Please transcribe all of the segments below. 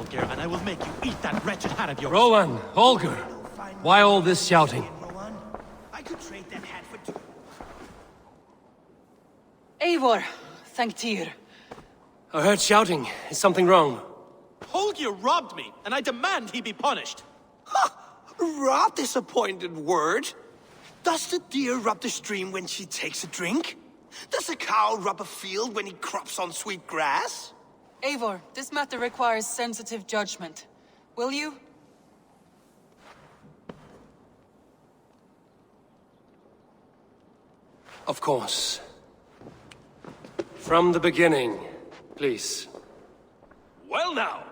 Holger, and I will make you eat that wretched hat of yours. Rowan, Holger, why all this shouting? I could trade that hat for two. Eivor, thank Tyr. I heard shouting. Is something wrong? Holger robbed me, and I demand he be punished. Ha! Rot disappointed word. Does the deer rub the stream when she takes a drink? Does a cow rub a field when he crops on sweet grass? Eivor, this matter requires sensitive judgment. Will you? Of course. From the beginning, please. Well now,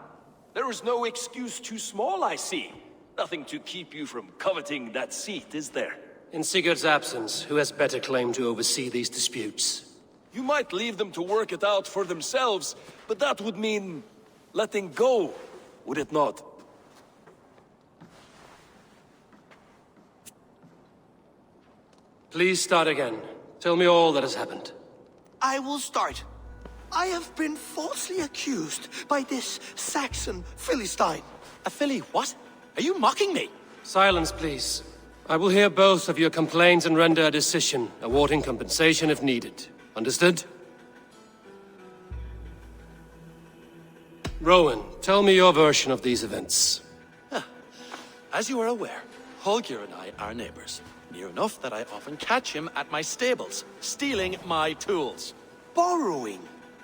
there is no excuse too small, I see. Nothing to keep you from coveting that seat, is there? In Sigurd's absence, who has better claim to oversee these disputes? You might leave them to work it out for themselves, but that would mean letting go, would it not? Please start again. Tell me all that has happened. I will start. I have been falsely accused by this Saxon Philistine. A filly what? Are you mocking me? Silence, please. I will hear both of your complaints and render a decision, awarding compensation if needed. Understood? Rowan, tell me your version of these events. As you are aware, Holger and I are neighbors. Near enough that I often catch him at my stables, stealing my tools. Borrowing.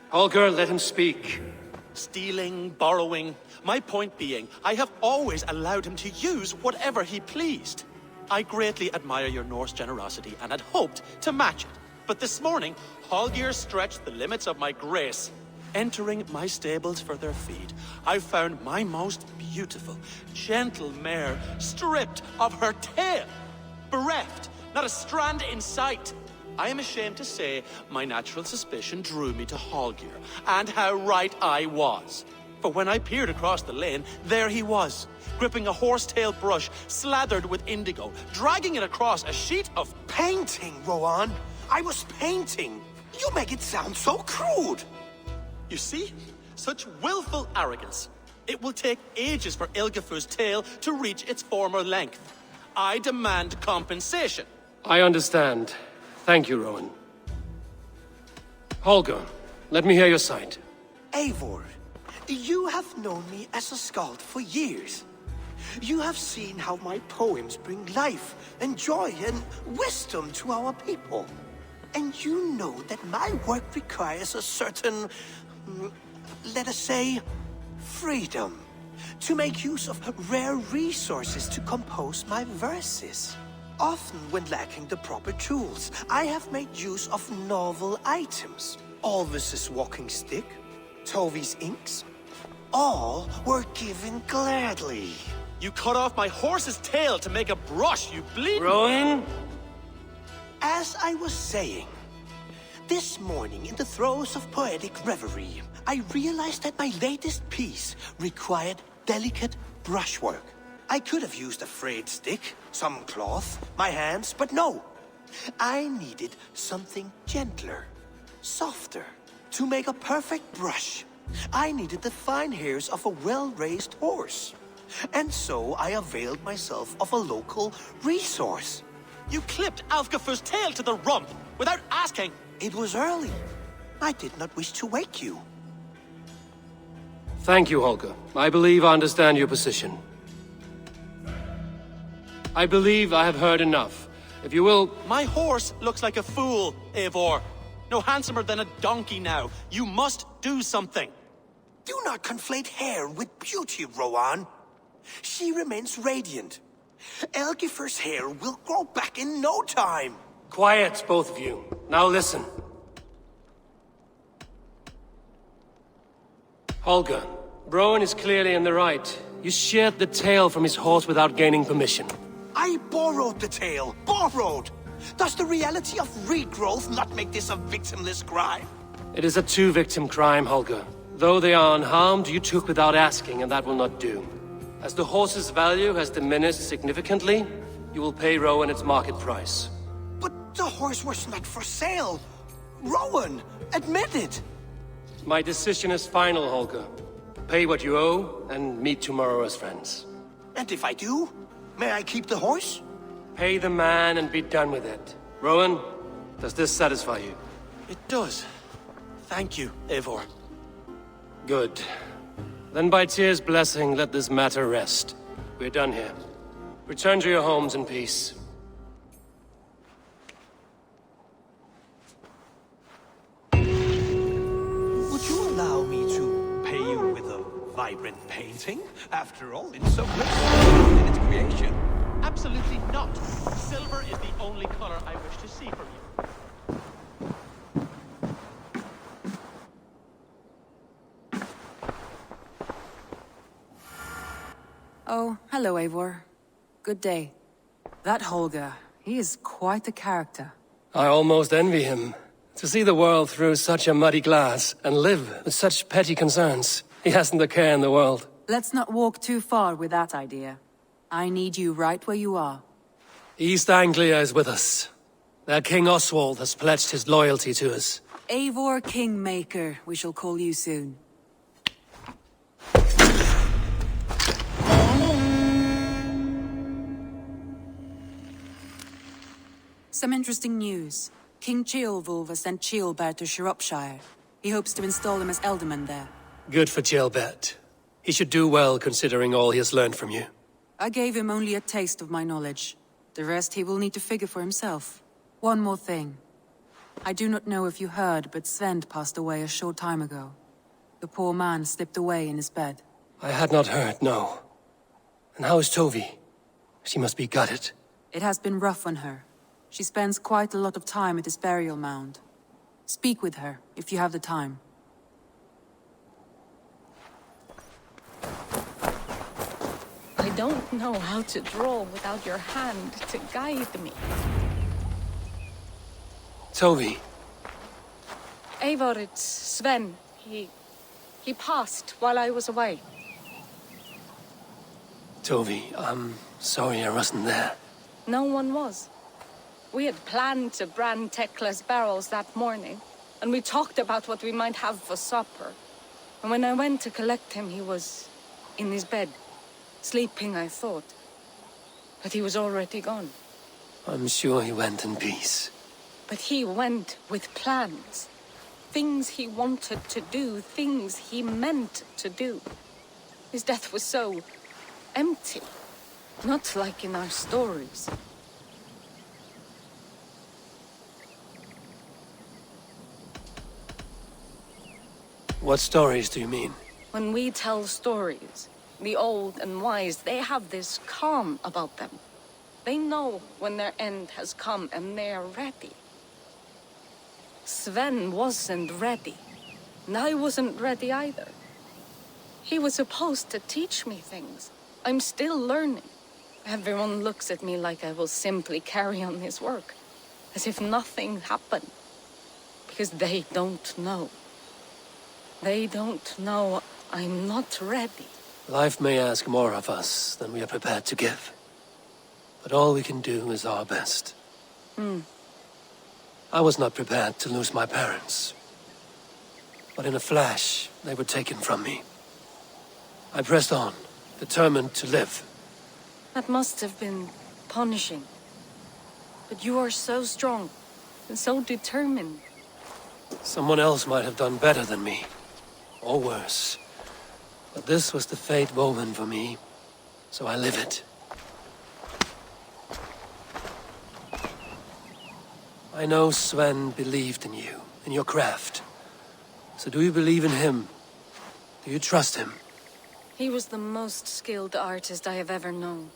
Holger, let him speak. Stealing, borrowing. My point being, I have always allowed him to use whatever he pleased. I greatly admire your Norse generosity and had hoped to match it. But this morning, Holger stretched the limits of my grace. Entering my stables for their feed, I found my most beautiful, gentle mare stripped of her tail. Bereft, not a strand in sight. I am ashamed to say my natural suspicion drew me to Holger, and how right I was. For when I peered across the lane, there he was, gripping a horsetail brush slathered with indigo, dragging it across a sheet of... Painting, Rowan. I was painting. You make it sound so crude. You see? Such willful arrogance. It will take ages for Ilgafur's tail to reach its former length. I demand compensation. I understand. Thank you, Rowan. Holger, let me hear your side. Eivor, you have known me as a skald for years. You have seen how my poems bring life and joy and wisdom to our people. And you know that my work requires a certain, let us say, freedom. To make use of rare resources to compose my verses. Often when lacking the proper tools, I have made use of novel items. Alvis's walking stick, Tovi's inks, all were given gladly. You cut off my horse's tail to make a brush, you bleed... Rowan? As I was saying, this morning in the throes of poetic reverie, I realized that my latest piece required delicate brushwork. I could have used a frayed stick, some cloth, my hands, but no. I needed something gentler, softer. To make a perfect brush, I needed the fine hairs of a well-raised horse. And so I availed myself of a local resource. You clipped Alfgafur's tail to the rump without asking. It was early. I did not wish to wake you. Thank you, Holger. I believe I understand your position. I believe I have heard enough. If you will... My horse looks like a fool, Eivor. No handsomer than a donkey now. You must do something. Do not conflate hair with beauty, Rowan. She remains radiant. Elgifur's hair will grow back in no time. Quiet, both of you. Now listen. Holger, Rowan is clearly in the right. You sheared the tail from his horse without gaining permission. I borrowed the tail. Borrowed! Does the reality of regrowth not make this a victimless crime? It is a two-victim crime, Holger. Though they are unharmed, you took without asking, and that will not do. As the horse's value has diminished significantly, you will pay Rowan its market price. But the horse was not for sale. Rowan, admit it. My decision is final, Holger. Pay what you owe, and meet tomorrow as friends. And if I do, may I keep the horse? Pay the man and be done with it. Rowan, does this satisfy you? It does. Thank you, Eivor. Good. Then by Tyr's blessing, let this matter rest. We're done here. Return to your homes in peace. Would you allow me to pay you with a vibrant painting? After all, it's so graceful in its creation. Absolutely not. Silver is the only color I wish to see from you. Oh, hello, Eivor. Good day. That Holger, he is quite a character. I almost envy him. To see the world through such a muddy glass and live with such petty concerns. He hasn't a care in the world. Let's not walk too far with that idea. I need you right where you are. East Anglia is with us. Their King Oswald has pledged his loyalty to us. Eivor Kingmaker, we shall call you soon. Some interesting news. King Ceolwulf has sent Ceolbert to Shropshire. He hopes to install him as Elderman there. Good for Ceolbert. He should do well considering all he has learned from you. I gave him only a taste of my knowledge. The rest he will need to figure for himself. One more thing. I do not know if you heard, but Sven passed away a short time ago. The poor man slipped away in his bed. I had not heard, no. And how is Tovi? She must be gutted. It has been rough on her. She spends quite a lot of time at his burial mound. Speak with her, if you have the time. I don't know how to draw without your hand to guide me. Tovi, Eivor, it's Sven. He passed while I was away. Tovi, I'm sorry I wasn't there. No one was. We had planned to brand Tekla's barrels that morning, and we talked about what we might have for supper. And when I went to collect him, he was in his bed. Sleeping, I thought. But he was already gone. I'm sure he went in peace. But he went with plans. Things he wanted to do, things he meant to do. His death was so empty. Not like in our stories. What stories do you mean? When we tell stories, the old and wise, they have this calm about them. They know when their end has come and they are ready. Sven wasn't ready. And I wasn't ready either. He was supposed to teach me things. I'm still learning. Everyone looks at me like I will simply carry on his work. As if nothing happened. Because they don't know. They don't know I'm not ready. Life may ask more of us than we are prepared to give. But all we can do is our best. I was not prepared to lose my parents. But in a flash, they were taken from me. I pressed on, determined to live. That must have been punishing. But you are so strong and so determined. Someone else might have done better than me. Or worse. But this was the fate woven for me, so I live it. I know Sven believed in you, in your craft. So do you believe in him? Do you trust him? He was the most skilled artist I have ever known.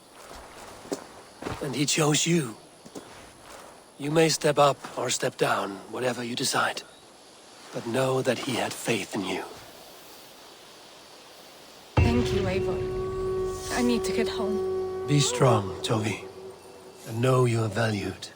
And he chose you. You may step up or step down, whatever you decide. But know that he had faith in you. Thank you, Eivor. I need to get home. Be strong, Tovi. And know you are valued.